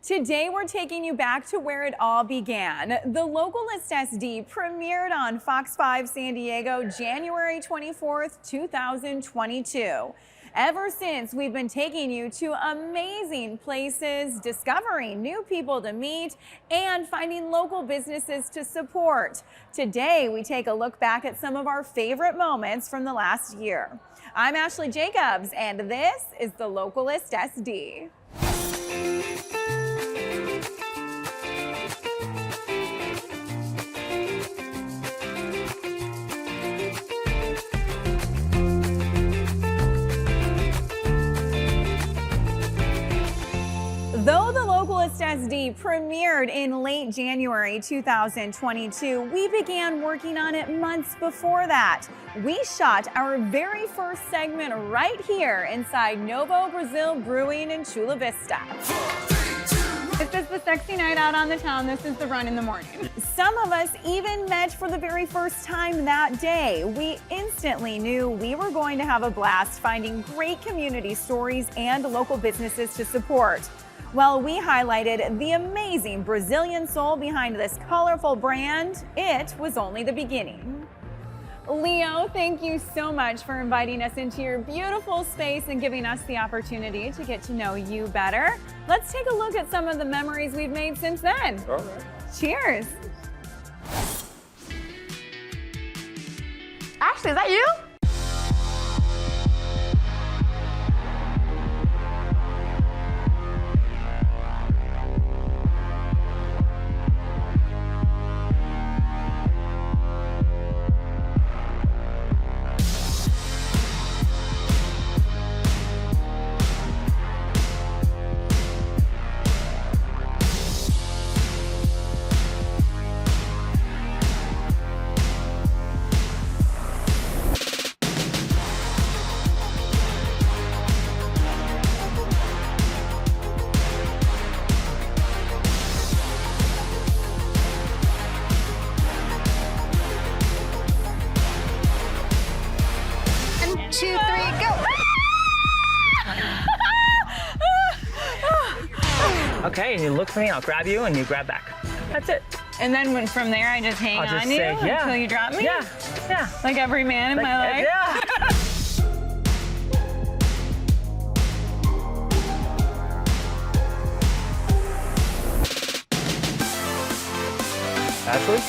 Today we're taking you back to where it all began. The LOCAList SD premiered on Fox 5 San Diego January 24th, 2022. Ever since, we've been taking you to amazing places, discovering new people to meet, and finding local businesses to support. Today, we take a look back at some of our favorite moments from the last year. I'm Ashley Jacobs, and this is the LOCAList SD. Though the LOCAList SD premiered in late January 2022, we began working on it months before that. We shot our very first segment right here inside Novo Brazil Brewing in Chula Vista. This is the sexy night out on the town. This is the run in the morning. Some of us even met for the very first time that day. We instantly knew we were going to have a blast finding great community stories and local businesses to support. While we highlighted the amazing Brazilian soul behind this colorful brand, it was only the beginning. Leo, thank you so much for inviting us into your beautiful space and giving us the opportunity to get to know you better. Let's take a look at some of the memories we've made since then. All right. Cheers. Ashley, is that you? Okay, and you look for me, I'll grab you, and you grab back. That's it. And then from there, I just hang on you until you drop me? Yeah, yeah. Like every man in my life? Yeah. Ashley?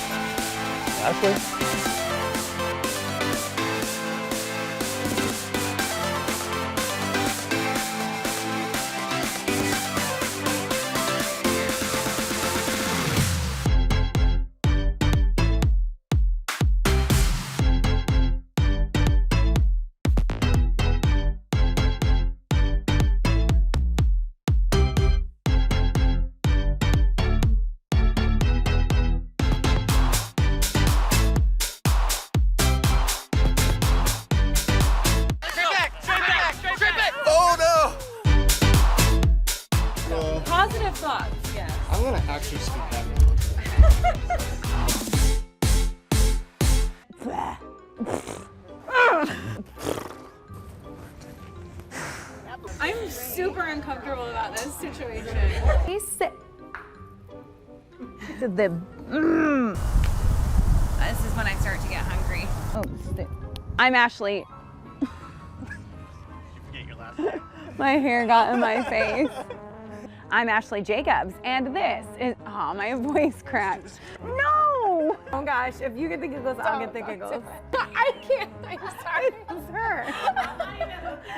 Positive thoughts, yes. I'm gonna actually speak that. I'm super uncomfortable about this situation. This is when I start to get hungry. I'm Ashley. My hair got in my face. I'm Ashley Jacobs, and this is, oh, my voice cracked. No! Oh gosh, if you get the giggles, I'll get the giggles. I can't, I'm sorry. It's her.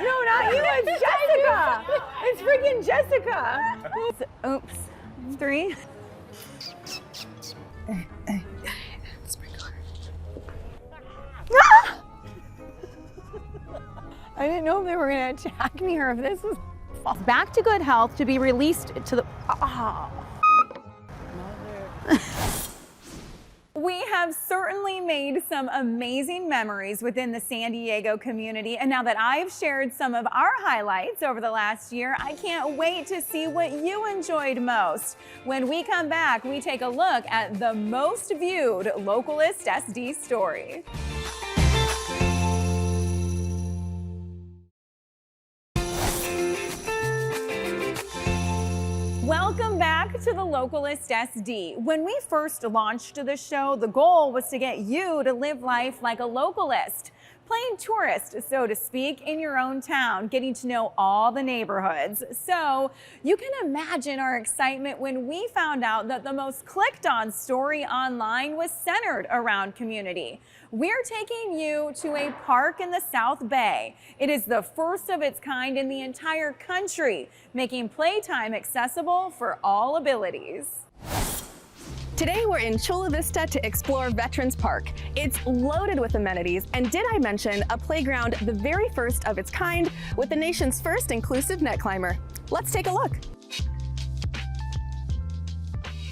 No, not you, it's Jessica. It's freaking Jessica. Oops, 3. I didn't know if they were gonna attack me or if this was back to good health to be released to the. Oh. We have certainly made some amazing memories within the San Diego community, and now that I've shared some of our highlights over the last year, I can't wait to see what you enjoyed most. When we come back, we take a look at the most viewed LOCAList SD story. Welcome Welcome back to the LOCAList SD. When we first launched the show, the goal was to get you to live life like a localist. Playing tourist, so to speak, in your own town, getting to know all the neighborhoods. So you can imagine our excitement when we found out that the most clicked on story online was centered around community. We're taking you to a park in the South Bay. It is the first of its kind in the entire country, making playtime accessible for all abilities. Today we're in Chula Vista to explore Veterans Park. It's loaded with amenities, and did I mention a playground the very first of its kind with the nation's first inclusive net climber. Let's take a look.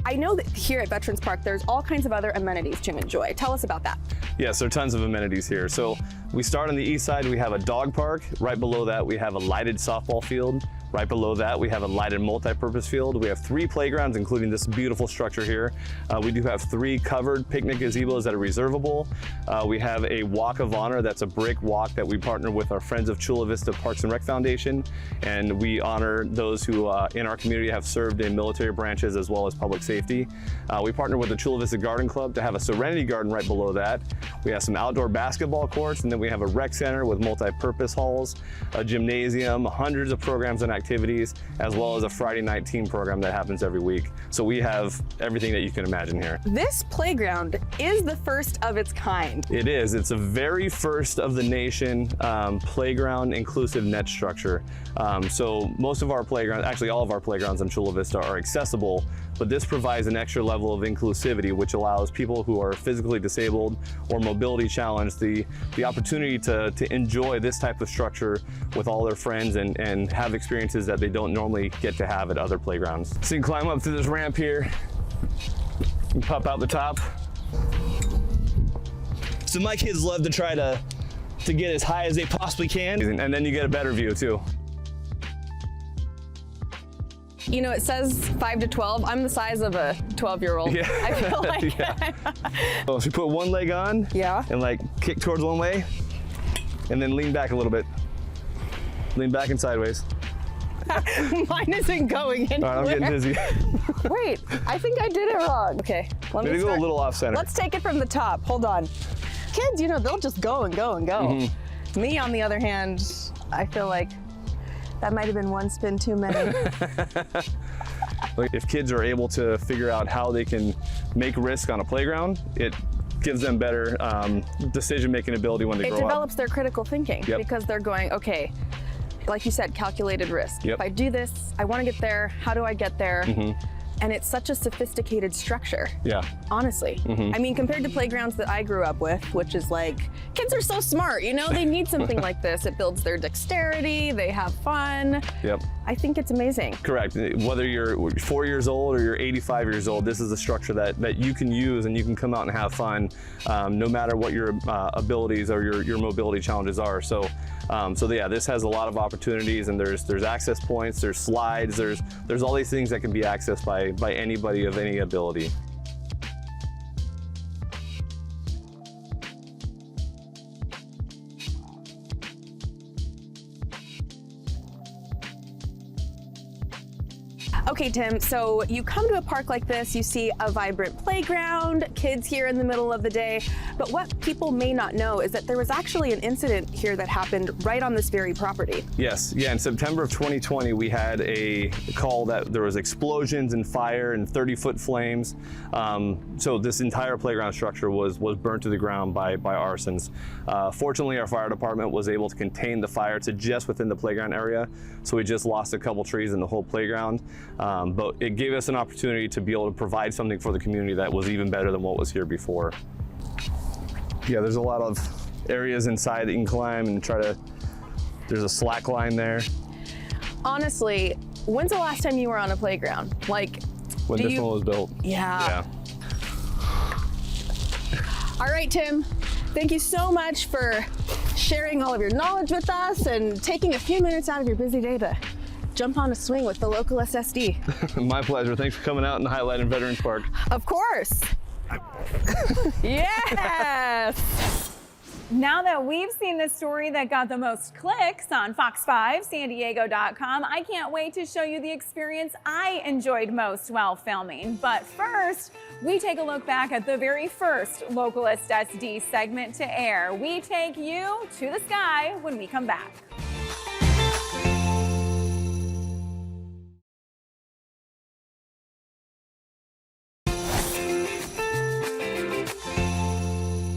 I know that here at Veterans Park there's all kinds of other amenities to enjoy. Tell us about that. Yes, there are tons of amenities here. So we start on the east side, we have a dog park. Right below that, we have a lighted softball field. Right below that, we have a lighted multi-purpose field. We have 3 playgrounds, including this beautiful structure here. We do have 3 covered picnic gazebos that are reservable. We have a walk of honor that's a brick walk that we partner with our Friends of Chula Vista Parks and Rec Foundation. And we honor those who in our community have served in military branches as well as public safety. We partner with the Chula Vista Garden Club to have a Serenity Garden right below that. We have some outdoor basketball courts, and then we have a rec center with multi-purpose halls, a gymnasium, hundreds of programs and activities, as well as a Friday night team program that happens every week. So we have everything that you can imagine here. This playground is the first of its kind. It is. It's a very first of the nation playground inclusive net structure. So most of our playgrounds, actually all of our playgrounds in Chula Vista are accessible, but this provides an extra level of inclusivity, which allows people who are physically disabled or mobility challenged the opportunity to enjoy this type of structure with all their friends and have experiences that they don't normally get to have at other playgrounds. So you can climb up to this ramp here and pop out the top. So my kids love to try to get as high as they possibly can, and then you get a better view too. You know, it says 5 to 12. I'm the size of a 12-year-old. Yeah. I feel like. Yeah. So if you put one leg on, Yeah. and like kick towards one way, and then lean back a little bit. Lean back and sideways. Mine isn't going anywhere. All right, I'm getting dizzy. Wait, I think I did it wrong. Okay, let me Maybe go start. a little off center. Let's take it from the top. Hold on. Kids, you know, they'll just go and go and go. Mm-hmm. Me, on the other hand, I feel like that might have been one spin too many. If kids are able to figure out how they can make risk on a playground, it gives them better decision-making ability when they It grow up. develops their critical thinking Yep. because they're going, okay, like you said, calculated risk. Yep. If I do this, I want to get there. How do I get there? And it's such a sophisticated structure. Yeah. Honestly. I mean, compared to playgrounds that I grew up with, which is like, kids are so smart, you know, they need something like this. It builds their dexterity, they have fun. Yep. I think it's amazing. Correct. Whether you're 4 years old or you're 85 years old, this is a structure that you can use and you can come out and have fun, no matter what your abilities or your mobility challenges are. So yeah, this has a lot of opportunities, and there's access points, there's slides, there's all these things that can be accessed by anybody of any ability. Okay, Tim, so you come to a park like this, you see a vibrant playground, kids here in the middle of the day, but what people may not know is that there was actually an incident here that happened right on this very property. Yes, yeah, in September of 2020, we had a call that there was explosions and fire and 30-foot flames. So this entire playground structure was burnt to the ground by arsons. Fortunately, our fire department was able to contain the fire to just within the playground area, so we just lost a couple trees in the whole playground. But it gave us an opportunity to be able to provide something for the community that was even better than what was here before. Yeah, there's a lot of areas inside that you can climb and there's a slack line there. Honestly, when's the last time you were on a playground? Like, When this one was built. Yeah. All right, Tim, thank you so much for sharing all of your knowledge with us and taking a few minutes out of your busy day to jump on a swing with the LOCAList SD. My pleasure. Thanks for coming out and highlighting Veterans Park. Of course. Yes. Now that we've seen the story that got the most clicks on fox5sandiego.com, I can't wait to show you the experience I enjoyed most while filming. But first, we take a look back at the very first LOCAList SD segment to air. We take you to the sky when we come back.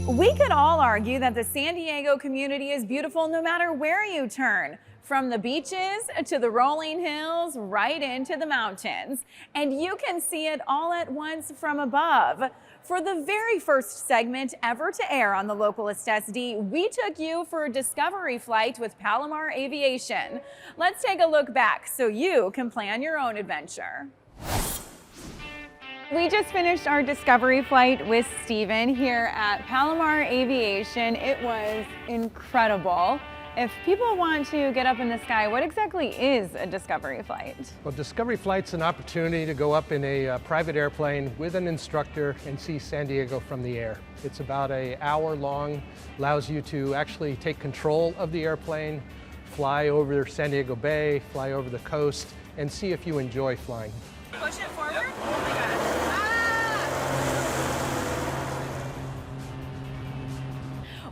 We could all argue that the San Diego community is beautiful no matter where you turn, from the beaches to the rolling hills, right into the mountains. And you can see it all at once from above. For the very first segment ever to air on the LOCAList SD, we took you for a discovery flight with Palomar Aviation. Let's take a look back so you can plan your own adventure. We just finished our discovery flight with Steven here at Palomar Aviation. It was incredible. If people want to get up in the sky, what exactly is a discovery flight? Well, discovery flight's an opportunity to go up in a private airplane with an instructor and see San Diego from the air. It's about an hour long, allows you to actually take control of the airplane, fly over San Diego Bay, fly over the coast, and see if you enjoy flying. Push it forward. Yep. Oh my gosh.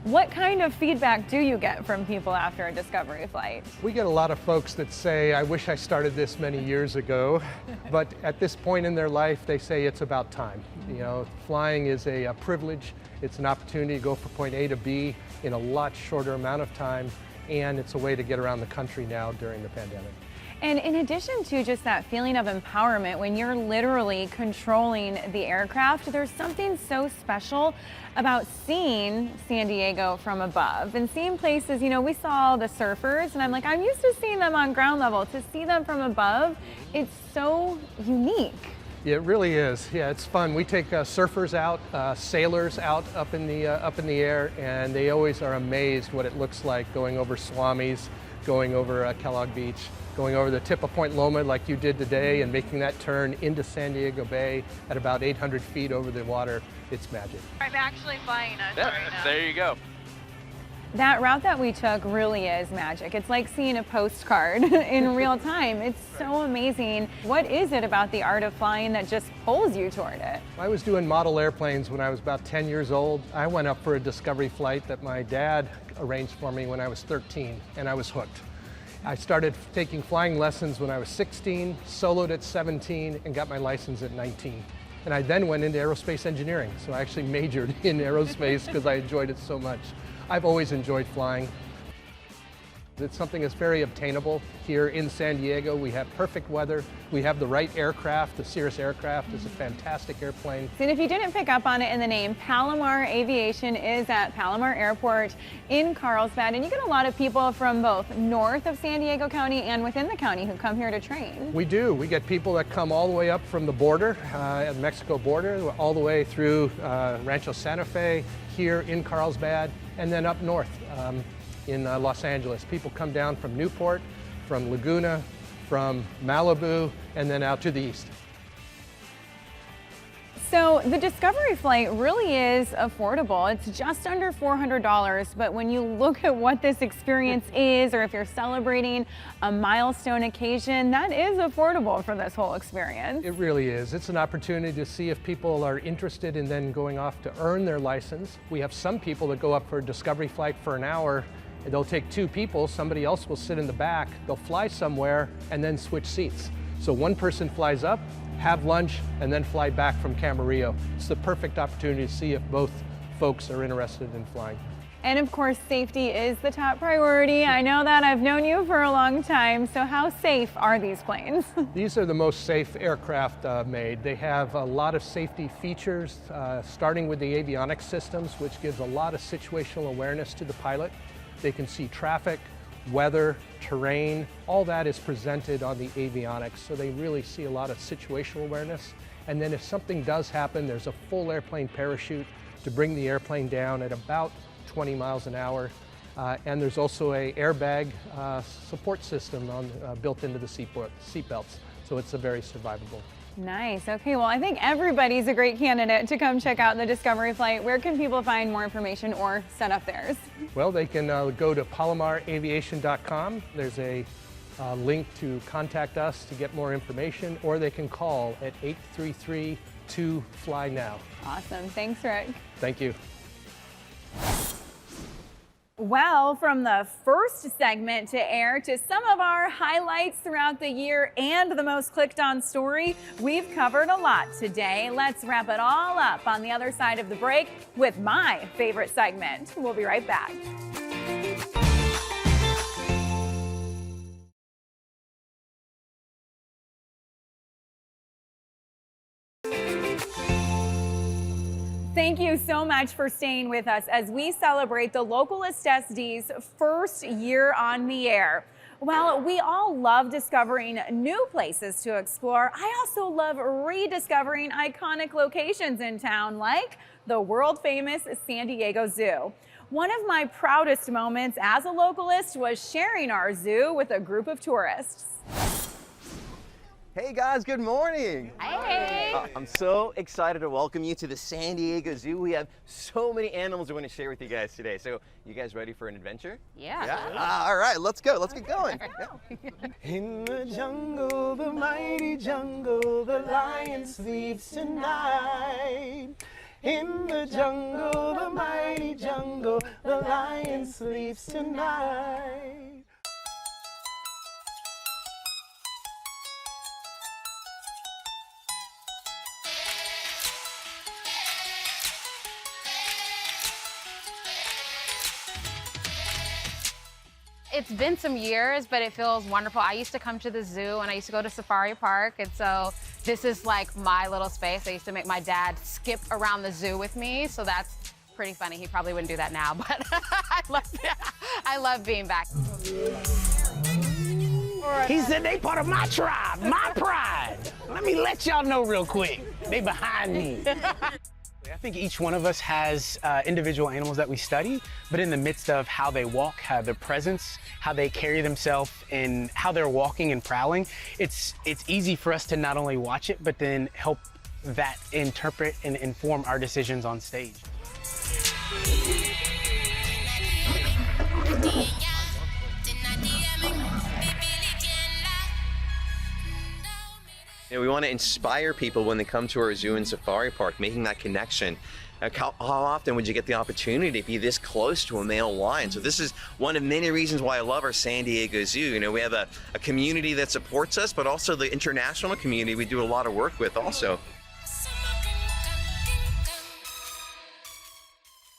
What kind of feedback do you get from people after a discovery flight? We get a lot of folks that say, I wish I started this many years ago, but at this point in their life, they say it's about time. You know, flying is a privilege. It's an opportunity to go from point A to B in a lot shorter amount of time, and it's a way to get around the country now during the pandemic. And in addition to just that feeling of empowerment, when you're literally controlling the aircraft, there's something so special about seeing San Diego from above and seeing places, you know, we saw the surfers and I'm like, I'm used to seeing them on ground level. To see them from above, it's so unique. Yeah, it really is. Yeah, it's fun. We take surfers out, sailors out up in the air, and they always are amazed what it looks like going over Swamis, going over Kellogg Beach, going over the tip of Point Loma like you did today and making that turn into San Diego Bay at about 800 feet over the water. It's magic. I'm actually flying us Yeah, right now. there you go. That route that we took really is magic. It's like seeing a postcard in real time. It's so amazing. What is it about the art of flying that just pulls you toward it? I was doing model airplanes when I was about 10 years old. I went up for a discovery flight that my dad arranged for me when I was 13, and I was hooked. I started taking flying lessons when I was 16, soloed at 17, and got my license at 19. And I then went into aerospace engineering. So I actually majored in aerospace because I enjoyed it so much. I've always enjoyed flying. It's something that's very obtainable here in San Diego. We have perfect weather. We have the right aircraft. The Cirrus aircraft is a fantastic airplane. And if you didn't pick up on it in the name, Palomar Aviation is at Palomar Airport in Carlsbad. And you get a lot of people from both north of San Diego County and within the county who come here to train. We do. We get people that come all the way up from the border, at the Mexico border, all the way through Rancho Santa Fe, here in Carlsbad, and then up north. In Los Angeles. People come down from Newport, from Laguna, from Malibu, and then out to the east. So the Discovery flight really is affordable. It's just under $400, but when you look at what this experience is, or if you're celebrating a milestone occasion, that is affordable for this whole experience. It really is. It's an opportunity to see if people are interested in then going off to earn their license. We have some people that go up for a Discovery flight for an hour. They'll take two people, somebody else will sit in the back, they'll fly somewhere and then switch seats. So one person flies up, have lunch, and then fly back from Camarillo. It's the perfect opportunity to see if both folks are interested in flying. And of course, safety is the top priority. I know that. I've known you for a long time. So how safe are these planes? These are the most safe aircraft made. They have a lot of safety features, starting with the avionics systems, which gives a lot of situational awareness to the pilot. They can see traffic, weather, terrain, all that is presented on the avionics, so they really see a lot of situational awareness. And then if something does happen, there's a full airplane parachute to bring the airplane down at about 20 miles an hour. And there's also a airbag support system built into the seat belts, so it's a very survivable. Nice. Okay, well, I think everybody's a great candidate to come check out the Discovery Flight. Where can people find more information or set up theirs? Well, they can go to palomaraviation.com. There's a link to contact us to get more information, or they can call at 833-2-FLY-NOW. Awesome. Thanks, Rick. Thank you. Well, from the first segment to air to some of our highlights throughout the year and the most clicked on story, we've covered a lot today. Let's wrap it all up on the other side of the break with my favorite segment. We'll be right back. Thank you so much for staying with us as we celebrate the LOCAList SD's first year on the air. Well, we all love discovering new places to explore. I also love rediscovering iconic locations in town, like the world-famous San Diego Zoo. One of my proudest moments as a localist was sharing our zoo with a group of tourists. Hey guys, good morning. Hey. I'm so excited to welcome you to the San Diego Zoo. We have so many animals we want to share with you guys today. So, you guys ready for an adventure? Yeah. All right, let's go. Let's get going. In the jungle, the mighty jungle, the lion sleeps tonight. In the jungle, the mighty jungle, the lion sleeps tonight. It's been some years, but it feels wonderful. I used to come to the zoo and I used to go to Safari Park, and so this is like my little space. I used to make my dad skip around the zoo with me, so that's pretty funny. He probably wouldn't do that now, but I love being back. He said they part of my tribe, my pride. Let me let y'all know real quick. They behind me. I think each one of us has individual animals that we study, but in the midst of how they walk, how their presence, how they carry themselves, and how they're walking and prowling, it's easy for us to not only watch it, but then help that interpret and inform our decisions on stage. You know, we want to inspire people when they come to our zoo and safari park, making that connection. How often would you get the opportunity to be this close to a male lion? So this is one of many reasons why I love our San Diego Zoo. You know, we have a community that supports us, but also the international community we do a lot of work with also.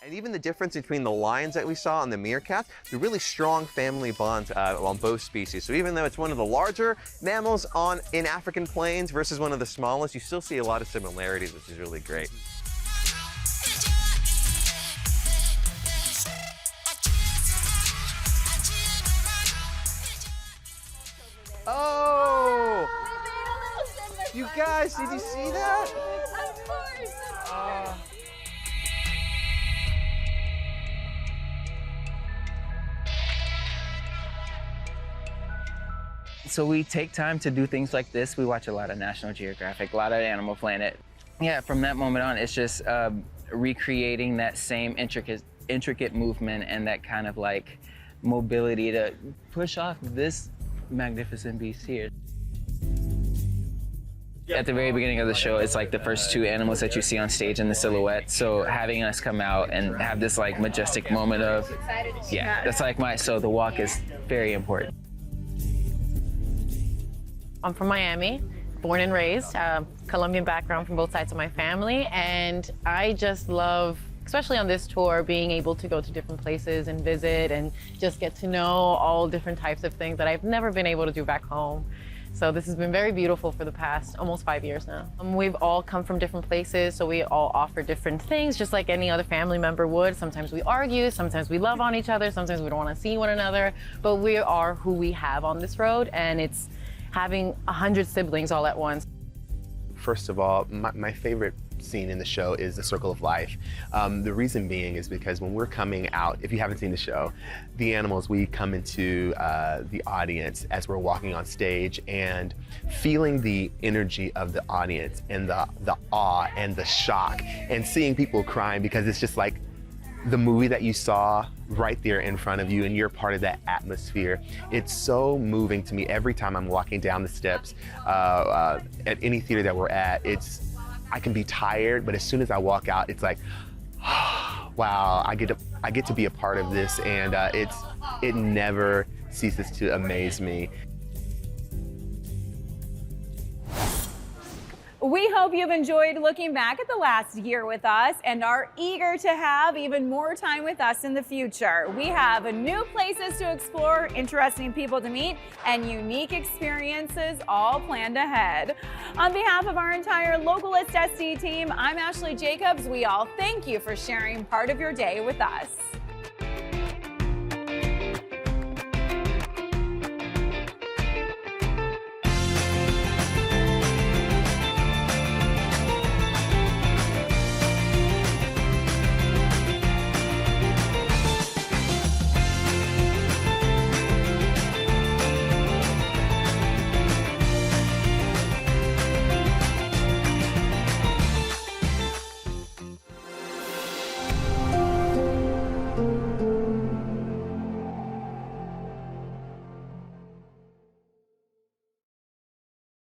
And even the difference between the lions that we saw and the meerkats, they're really strong family bonds on both species. So even though it's one of the larger mammals in African plains versus one of the smallest, you still see a lot of similarities, which is really great. Oh! You guys, did you see that? Of course. So we take time to do things like this. We watch a lot of National Geographic, a lot of Animal Planet. Yeah, from that moment on, it's just recreating that same intricate movement and that kind of like mobility to push off this magnificent beast here. At the very beginning of the show, it's like the first two animals that you see on stage in the silhouette. So having us come out and have this like majestic moment of, yeah, that's like so the walk is very important. I'm from Miami, born and raised, Colombian background from both sides of my family, and I just love, especially on this tour, being able to go to different places and visit and just get to know all different types of things that I've never been able to do back home. So this has been very beautiful for the past almost 5 years now. We've all come from different places, so we all offer different things, just like any other family member would. Sometimes we argue, sometimes we love on each other, sometimes we don't want to see one another, but we are who we have on this road, and it's having 100 siblings all at once. First of all, my favorite scene in the show is the Circle of Life. The reason being is because when we're coming out, if you haven't seen the show, the animals, we come into the audience as we're walking on stage, and feeling the energy of the audience and the awe and the shock, and seeing people crying because it's just like the movie that you saw right there in front of you, and you're part of that atmosphere. It's so moving to me every time I'm walking down the steps at any theater that we're at. I can be tired, but as soon as I walk out, it's like, oh, wow, I get to be a part of this, and it never ceases to amaze me. We hope you've enjoyed looking back at the last year with us and are eager to have even more time with us in the future. We have new places to explore, interesting people to meet, and unique experiences all planned ahead. On behalf of our entire LOCAList SD team, I'm Ashley Jacobs. We all thank you for sharing part of your day with us.